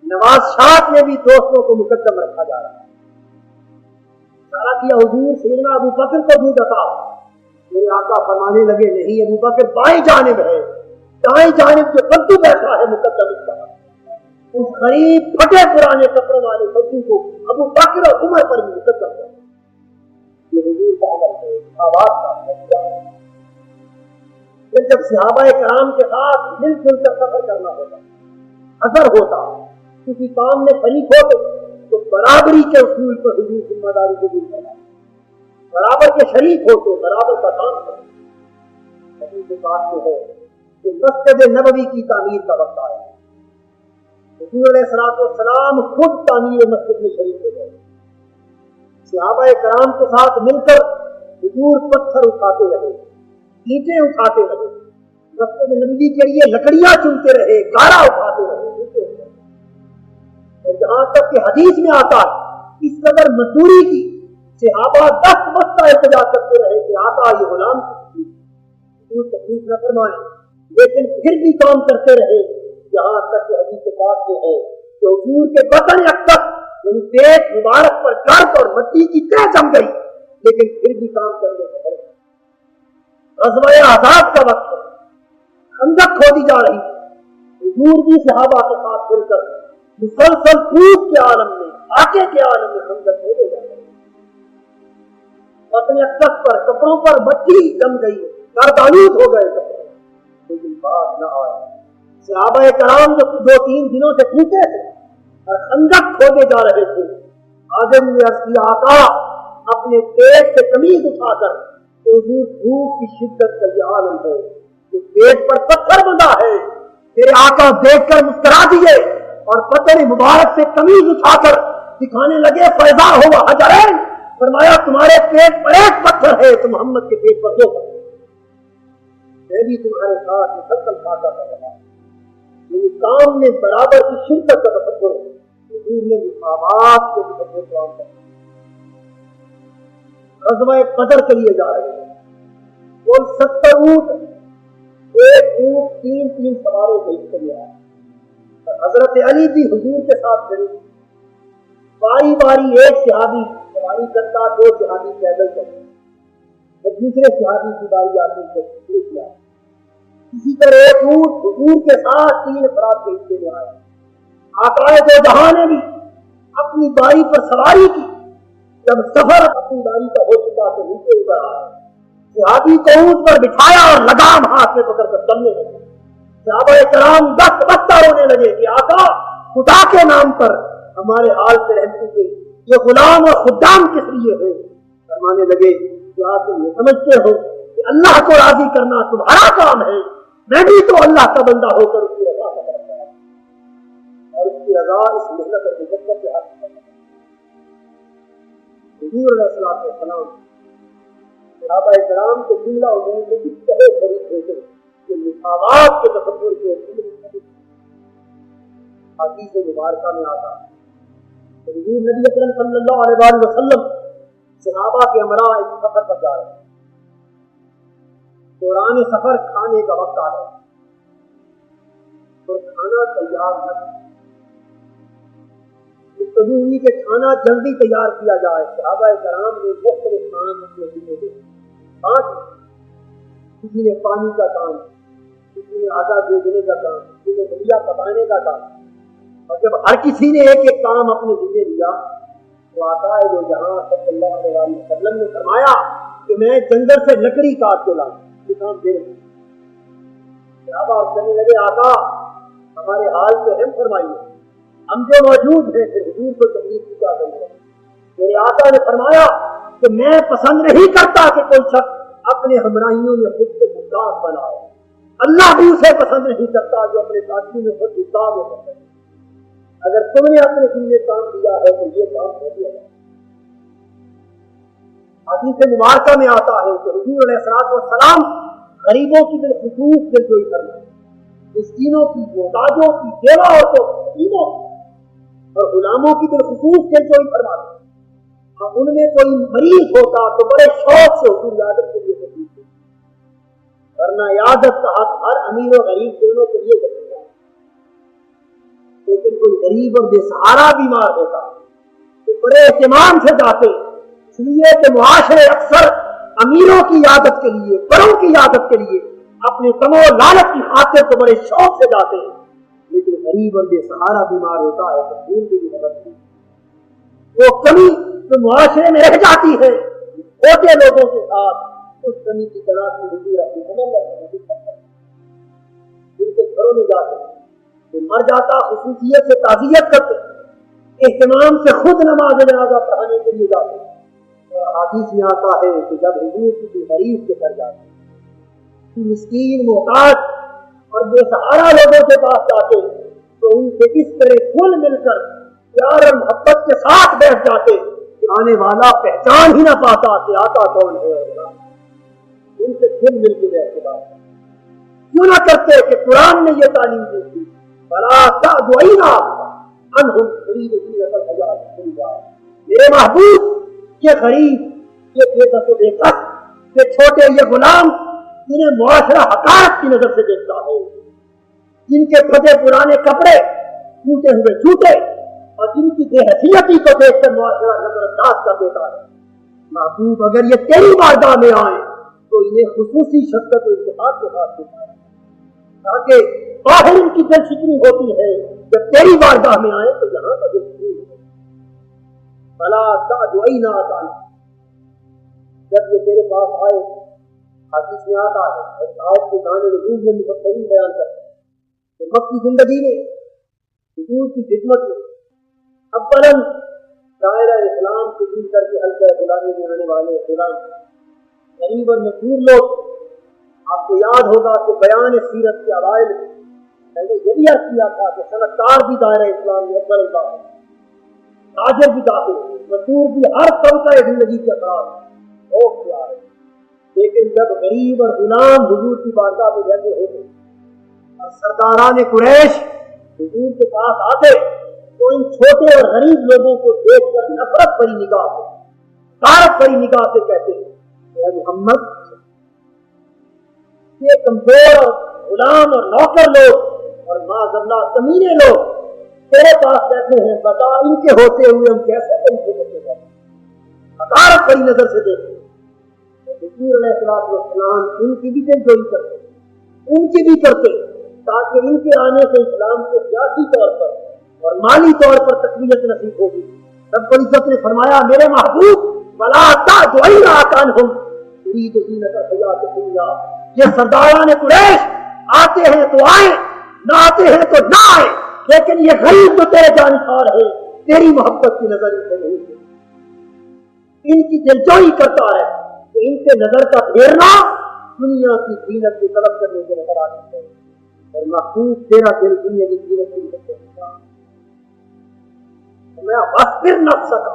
نواز شاہ میں بھی دوستوں کو مقدم رکھا جا رہا ہے. اشارہ کیا حضور سیدنا ابو بکر کو دودھ عطا. میرے آقا فرمانے لگے نہیں, ابو بکر بائیں جانب ہے, دائیں جانب جو بدو بیٹھا ہے مقدم اس کا. اس غریب پھٹے پرانے کپڑوں والے بدو کو ابو بکر اور عمر پر بھی مقدم ہے. یہ حضور کا عمل ہے, آواز کا نتیجہ ہے. پھر جب صحابہ کرام کے ساتھ مل جل کر سفر کرنا ہوتا, اثر ہوتا, کسی کام میں شریک ہوتے تو برابری کے اصول پر حضور ذمہ داری قبول کرنا, برابر کے شریک ہوتے, برابر کا کام کرتے. ابھی کے بات میں ہے کہ مسجد نبوی کی تعمیر کا وقت آیا. حضور علیہ الصلوۃ والسلام خود تعمیر مسجد میں شریک ہو گئے. صحابہ کرام کے ساتھ مل کر حضور پتھر اٹھاتے رہے, اینٹیں اٹھاتے رہے, مسجد نبوی کے لیے لکڑیاں چنتے رہے, گارا اٹھاتے رہے. اور جہاں تک کہ حدیث میں آتا ہے اس قدر مزدوری کی صحابہ 10 بستہ التجا کرتے رہے کہ آقا یہ غلام کی حضور تکلیف نہ فرمائے, لیکن پھر بھی کام کرتے رہے. یہاں تک کہ حدیث کے پاس میں ہے کہ حضور کے بطن اکثر یعنی پیٹ مبارک پر گرد اور مٹی کی تہ جم گئی, لیکن پھر بھی کام کرنے لگے. غزوہ احزاب کا وقت, خندق کھودی جا رہی, حضور بھی صحابہ کے ساتھ مل کر مسلسل دھوپ کے عالم میں, آٹے کے عالم میں خندق کھودے جا رہے. اپنے اکثر پر کپڑوں پر مٹی جم گئی, گردآلود ہو گئے کپڑے, لیکن بات نہ آئے. صحابہ کرام جو 2-3 دنوں سے پوچھے تھے اور خندق کھودے جا رہے تھے, آدم نے عرض کیا آقا اپنے پیٹ سے قمیض اٹھا کر حضور دھوپ کی شدت کا یہ عالم ہے کہ پیٹ پر پتھر بندھا ہے. میرے آقا دیکھ کر مسکرا دیے اور بدن مبارک سے قمیض اٹھا کر دکھانے لگے فیضا ہوا حجرین. فرمایا تمہارے پیٹ پر ایک پتھر ہے تو محمد کے پیٹ پر 2 پتھر. میں بھی تمہارے ساتھ مسلسل کھاتا کر رہا ہوں. یعنی کام میں برابر کی شرکت کا تصور حضور نے مساوات کے تصور قرآن کر. غزوہ بدر کے لیے جا رہے ہیں, وہ 70 اونٹ, ایک اونٹ 3 سواروں کے حصے میں آئے. حضرت علی بھی حضور کے ساتھ کھڑے, باری باری ایک صحابی سواری کرتا, 2 صحابی پیدل چلتے, اور دوسرے صحابی کی باری آتی ہے شروع کیا. اسی طرح ایک اونٹ حضور کے ساتھ 3 افراد کے حصے میں آیا. آقا دو جہاں نے بھی اپنی باری پر سواری کی. جب سفر اپنی باری کا ہو چکا تو نیچے اتر آیا, صحابی کو اونٹ پر بٹھایا اور لگام ہاتھ میں پکڑ کر چلنے لگے. صحابہ کرام دست بستہ رونے لگے کہ آقا خدا کے نام پر ہمارے حال سے رحم کیجیے, یہ غلام اور خدام کس لیے ہے. فرمانے لگے کیا تم یہ سمجھتے ہو کہ اللہ کو راضی کرنا تمہارا کام ہے؟ میں بھی تو اللہ کا بندہ ہو کر اس کی رضا کا کرتا ہوں, اور اس کی رضا اس محنت اور مشقت کے ہاتھ میں. حضور علیہ السلام صحابہ کرام کے جملہ عموم میں کس طرح شریک ہوتے کہ مساوات کے تصور کے حدیث مبارکہ میں آتا ہے حضور نبی اکرم صلی اللہ علیہ وآلہ وسلم صحابہ کے ہمراہ ایک سفر پر جا رہے ہیں. دوران سفر کھانے کا وقت آ رہا ہے اور کھانا تیار نہ کبھی ہوئی کہ کھانا جلدی تیار کیا جائے. صحابہ کرام نے مختلف کام اپنے کسی نے پانی کا کام, کسی نے آٹا بھیجنے کا کام, کسی نے دلیا پکانے کا کام. اور جب ہر کسی نے ایک ایک کام اپنے ذمہ لیا تو آقا ہے جو جہاں صلی اللہ علیہ وسلم نے فرمایا کہ میں جنگل سے لکڑی کاٹ کے لاؤں, یہ کام دے رہے. صحابہ کہنے لگے آقا ہمارے حال پہ رحم فرمائیے, ہم جو موجود ہیں پھر حضور کو تکلیف کی کیا کریں. میرے آقا نے فرمایا کہ میں پسند نہیں کرتا کہ کوئی شخص اپنے ہمراہیوں میں خود کو گستاخ بنائے. اللہ بھی اسے پسند نہیں کرتا جو اپنے ساتھی میں خود گستاخ ہو سکتا ہے. اگر تم نے اپنے دل میں کام دیا ہے تو یہ کام نہیں دیا. حدیث مبارکہ میں آتا ہے کہ حضور علیہ السلام غریبوں کی بالخصوص دلجوئی فرمائے, مسکینوں کی, محتاجوں کی, بیوہ عورتوں کی, اور غلاموں کی بالخصوص دلجوئی فرماتے. اور ان میں کوئی مریض ہوتا تو بڑے شوق سے حضور عادت کے لیے تکلیف دیتے, ورنہ عادت کا حق ہر امیر و غریب دونوں کے لیے کرتا ہے. لیکن کوئی غریب اور بے سہارا بیمار ہوتا تو بڑے اہتمام سے جاتے, اس لیے کہ معاشرے اکثر امیروں کی عادت کے لیے, بڑوں کی عادت کے لیے اپنے کم و لالچ کی خاطر تو بڑے شوق سے جاتے ہیں. لیکن غریب اور بے سہارا بیمار ہوتا ہے تو دین کی مدد کی وہ کمی تو معاشرے میں رہ جاتی ہے. چھوٹے لوگوں کے ساتھ اس کمی کی طرح سے حضور اپنی عمل جن کے گھروں میں جاتے ہیں وہ مر جاتا خصوصیت سے تعزیت کرتے, اہتمام سے خود نماز جنازہ پڑھانے کے لیے جاتے. اور حدیث میں آتا ہے کہ جب حضور کسی غریب کے گھر جاتے, مسکین, محتاج اور بے سہارا لوگوں کے پاس جاتے تو ان سے اس طرح کھل مل کر پیار اور محبت کے ساتھ بیٹھ جاتے کہ آنے والا پہچان ہی نہ پاتا کہ آتا کون ہے. ان سے کھل مل کے بیٹھ کے کیوں نہ کرتے کہ قرآن نے یہ تعلیم دی تھی بلا تعدوئینا انہم خرید زینت الحیات. میرے محبوب یہ غریب, یہ بے بس و بے کس, یہ چھوٹے, یہ غلام جنہیں معاشرہ حقارت کی نظر سے دیکھتا ہے, جن کے پھٹے پرانے کپڑے, ٹوٹے ہوئے جوتے اور جن کی بے حیثیتی کو دیکھ کر معاشرہ نظر انداز کر دیتا ہے. محبوب اگر یہ تیری بارگاہ میں آئے تو انہیں خصوصی شفقت و اتفاق کے ساتھ دیتا ہے, تاکہ باہر ان کی دل شکنی ہوتی ہے, جب تیری بارگاہ میں آئے تو یہاں کا دل شکنی ہے. بلا تعدوئینا تعالی, جب یہ تیرے پاس آئے, حدیث میں آتا ہے اور آیت کے گانے نزول میں مفسرین بیان کرتے ہیں کہ مکی زندگی میں حضور کی خدمت میں اولاً دائرہ اسلام سے دور کر کے حلقہ غلامی میں آنے والے غلام غریب اور مشہور لوگ. آپ کو یاد ہوگا کہ بیان سیرت کے اوائل میں نے یہ بھی عرض کیا تھا کہ صنعتکار بھی دائرہ اسلام میں اکبر ہوتا ہے, تاجر بھی داخل, مزدور بھی, ہر طبقہ زندگی کے افراد ہو کیا ہے. لیکن جب غریب اور غلام حضور کی بارگاہ میں بیٹھے ہوتے اور سرداران قریش حضور کے پاس آتے تو ان چھوٹے اور غریب لوگوں کو دیکھ کر نفرت بھری نگاہ سے, حقارت بھری نگاہ سے کہتے اے محمد, یہ کمزور اور غلام اور نوکر لوگ اور معاذ اللہ کمینے لوگ تیرے پاس بیٹھے ہیں, بتا ان کے ہوتے ہوئے ہم کیسے طریقے سے بیٹھے, حقارت بھری نظر سے دیکھتے. حضور علیہ السلام ان کی بھی دلجوئی کرتے, ان کی بھی کرتے, تاکہ ان کے آنے سے اسلام کو سیاسی طور پر اور مالی طور پر تقویت نصیب ہوگی. رب العزت نے فرمایا میرے محبوب بلا تعدوئینا عنہم ترید زینت الحیات الدنیا, یہ سرداران قریش آتے ہیں تو آئیں, نہ آتے ہیں تو نہ آئیں, لیکن یہ غریب تو تیرے جانشار ہے, تیری محبت کی نظر ان سے نہیں ہے. ان کی دلجوئی کرتا ہے کہ ان سے نظر کا پھیرنا دنیا کی زینت کی طلب کرنے کے نظر آتی ہے, اور محبوب تیرا دل دنیا کی زینت کی طلب کرتا ہے. میں واصبر نفسک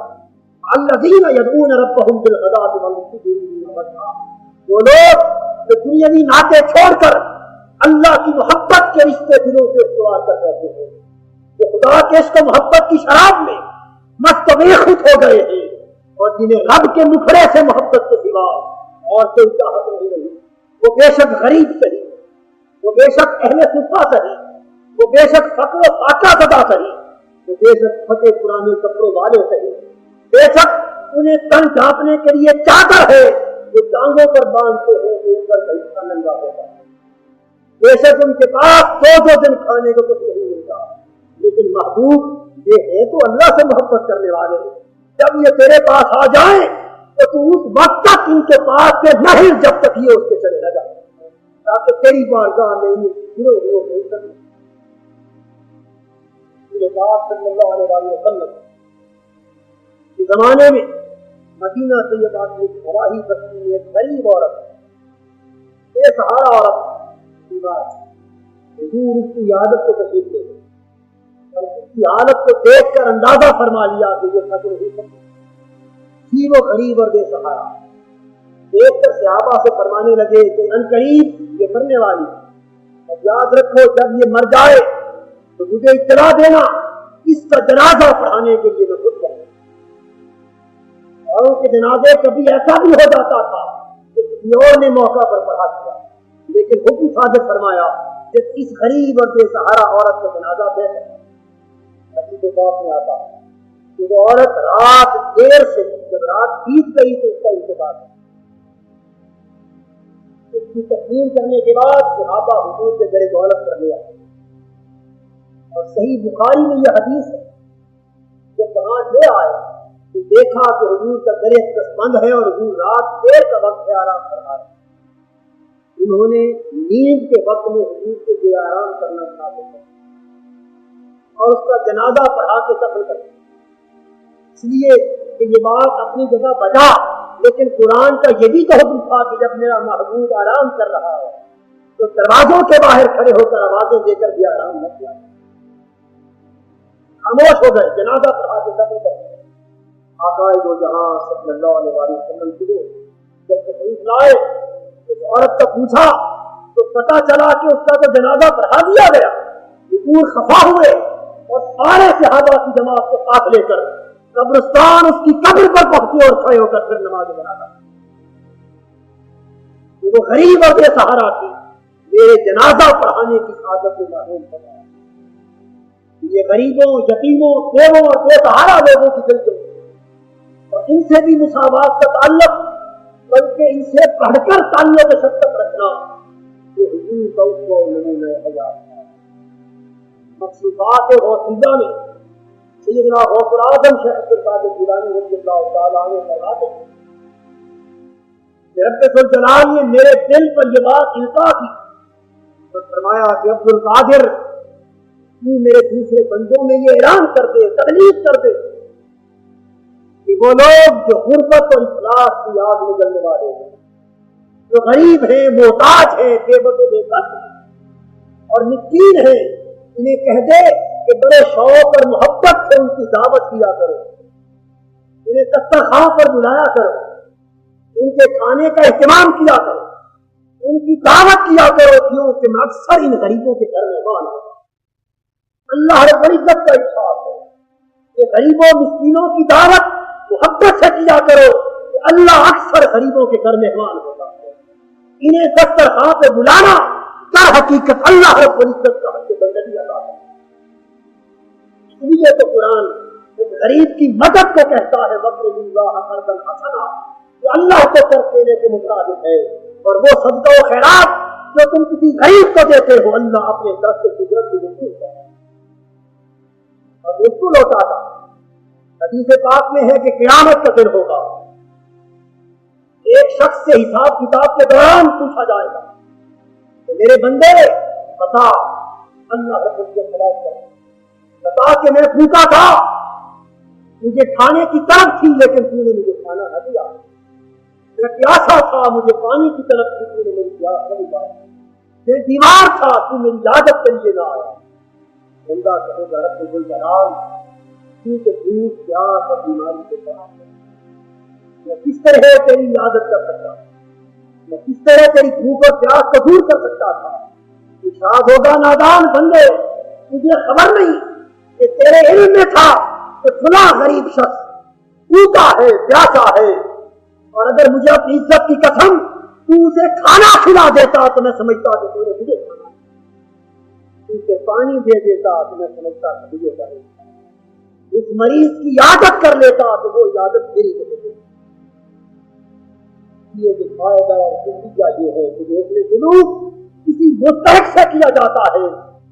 الذین یدعون ربهم بالغداۃ والعشی یریدون وجہہ، وہ لوگ جو دنیاوی نعتیں چھوڑ کر اللہ کی محبت کے رشتے دلوں سے استوار کر رہتے ہیں، جو خدا کے عشق و محبت کی شراب میں مست و بیخود ہو گئے ہیں، اور جنہیں رب کے مکھڑے سے محبت کے سوا اور کوئی چاہت نہیں رہی، وہ بے شک غریب صحیح، وہ بے شک اہل صفا صحیح، وہ بے شک فقر و فاقہ زدہ صحیح، وہ بے شک پھٹے پرانے کپڑوں والے صحیح، بے شک انہیں تن ڈھانپنے کے لیے چادر ہے جو ٹانگوں پر باندھتے ہیں تو ان کا حصہ ننگا ہوتا ہے، بے شک ان کے پاس دو دن کھانے کو کچھ نہیں ملتا، لیکن محبوب یہ ہے تو اللہ سے محبت کرنے والے ہیں، جب یہ تیرے پاس آ جائیں تو تو اس وقت تک ان کے پاس سے نہ ہل جب تک یہ اس کے چلے نہ جائیں، تاکہ تیری بارگاہ میں نہیں سکے۔ صلی اللہ علیہ وسلم کے زمانے میں مدینہ طیبہ کی ایک فراہی بستی میں ایک غریب عورت، بے سہارا عورت بیمار، حضور اس کی عادت کو تشریف لے گئے اور اس کی حالت کو دیکھ کر اندازہ فرما لیا کہ یہ سچ نہیں سکتی تھی، وہ غریب اور بے سہارا، دیکھ کر صحابہ سے فرمانے لگے کہ ان قریب یہ مرنے والی ہے، اور یاد رکھو جب یہ مر جائے تو مجھے اطلاع دینا، اس کا جنازہ پڑھانے کے لیے میں خود جاؤں۔ اور ان کے جنازے کبھی ایسا بھی ہو جاتا تھا کہ کسی اور نے موقع پر پڑھا دیا، لیکن حکم صادق فرمایا کہ اس غریب اور بے سہارا عورت کا جنازہ بہتر ہے۔ حدیث پاک میں آتا ہے کہ وہ عورت رات دیر سے، جب رات بیت گئی تو اس کا انتقال ہوا۔ اس کی تسلیم کرنے کے بعد صحابہ حضور کے در دولت کر لیا، اور صحیح بخاری میں یہ حدیث ہے کہ وہاں لے آئے کہ دیکھا کہ حضور کا در دستبند ہے اور حضور رات دیر کا وقت ہے آرام کر رہا ہے، انہوں نے نیند کے وقت میں حضور کے لیے آرام کرنا ثابت کیا اور اس کا جنازہ پڑھا کے دفن کر دیا۔ اس لیے کہ یہ بات اپنی جگہ بجا، لیکن قرآن کا یہ بھی تو حکم تھا کہ جب میرا محبوب آرام کر رہا ہے تو دروازوں کے باہر کھڑے ہو کر آوازیں دے کر بھی آرام نہ کیا، خاموش ہو گئے، جنازہ پڑھا کے دفن کر دیا۔ آقا دو جہاں صلی اللہ علیہ وسلم کے جب تشریف لائے اس عورت کو پوچھا تو پتا چلا کہ اس کا تو جنازہ پڑھا دیا گیا۔ حضور خفا ہوئے اور سارے صحابہ کی جماعت کو ساتھ لے کر قبرستان اس کی قبر پر پہنچے اور کھڑے ہو کر پھر نماز جنازہ۔ وہ غریب اور بے سہارا تھی، میرے جنازہ پڑھانے کی سعادت میں محروم ہو گیا۔ یہ غریبوں، یتیموں، بیووں اور بے سہارا لوگوں کی دل اور ان سے بھی مساوات کا تعلق، بلکہ ان سے بڑھ کر تعلق شفقت رکھنا یہ حضور کا اسوہ و نمونہ حیات ہے۔ مخصوصات غوثیہ میں سیدنا غوث العظم شیخ عبد القادر جیلانی رضی اللہ تعالیٰ عنہ فرماتے ہیں کہ رب ذوالجلال نے میرے دل پر یہ بات القا کی اور فرمایا کہ عبد القادر تو میرے دوسرے بندوں میں یہ اعلان کر دے، تبلیغ کر دے کہ وہ لوگ جو غربت اور افلاس کی آگ میں جلنے والے ہیں، جو غریب ہیں، محتاج ہیں، بے بس و بے کس ہیں اور مسکین ہیں، انہیں کہہ دے کہ بڑے شوق اور محبت سے ان کی دعوت کیا کرو، انہیں دسترخوان پر بلایا کرو، ان کے کھانے کا اہتمام کیا کرو، ان کی دعوت کیا کرو، کیوں کہ میں اکثر ان غریبوں کے گھر مہمان ہوں۔ اللہ رب العزت کا ارشاد ہے کہ غریبوں مسکینوں کی دعوت محبت سے کیا کرو، کہ اللہ اکثر غریبوں کے گھر مہمان ہوتا ہے۔ انہیں دسترخوان پہ بلانا در حقیقت اللہ رب العزت کا حق بندگی ادا ہے۔ اس لیے تو قرآن ایک غریب کی مدد کو کہتا ہے وَقْرِضُ اللَّهَ قَرْضًا حَسَنًا، جو اللہ کو قرض دینے کے مطابق ہے، اور وہ صدقہ و خیرات جو تم کسی غریب کو دیتے ہو اللہ اپنے طرف سے قدرت کی وصول کرتا ہے اور بالکل ہوتا تھا۔ حدیث پاک میں ہے کہ قیامت کا دن ہوگا، ایک شخص سے حساب کتاب کے دوران پوچھا جائے گا کہ میرے بندے بتا، اللہ رب العزت خلاص کرے، بتا کہ میں بھوکا تھا، مجھے کھانے کی طلب تھی لیکن تو نے مجھے کھانا نہ دیا، میں پیاسا تھا، مجھے پانی کی طلب تھی، تو نے میری پیاس نہ بجھائی، میں بیمار تھا، تو میری عادت کے لیے نہ آیا۔ بندہ کہے گا رب الجلال کیونکہ بھوک پیاس اور بیماری کے ساتھ میں کس طرح تیری عادت کر سکتا تھا, میں کس طرح تیری بھوک اور پیاس کو دور کر سکتا تھا. ارشاد ہوگا نادان بندے, تجھے خبر نہیں کہ تیرے علم میں تھا کہ فلاں غریب شخص بھوکا ہے, پیاسا ہے, اور اگر مجھے اپنی عزت کی قسم تو اسے کھانا کھلا دیتا تو میں سمجھتا کہ تو نے مجھے کھانا, اسے پانی دے دیتا تو میں سمجھتا کہ مجھے کرے, اس مریض کی عادت کر لیتا تو وہ عادت میری کر دیتی. یہ فائدہ اور نتیجہ یہ ہے کہ دیکھنے جنوب کسی مستحق سے کیا جاتا ہے,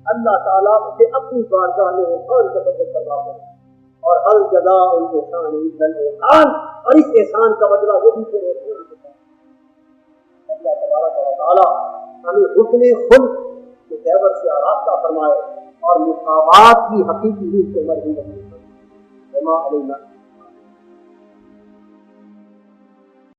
اللہ تعالیٰ اسے اپنی بارگاہ میں احسان کا بدل کروا ہے, اور ہر جزا الانسان الا الاحسان, اور اس احسان کا بدلہ وہی سے احسان ہوتا ہے. اللہ تبارک و تعالیٰ ہمیں حسن خلق کے زیور سے آراستہ فرمائے اور مساوات کی حقیقی روح سے مرحوم بنائے.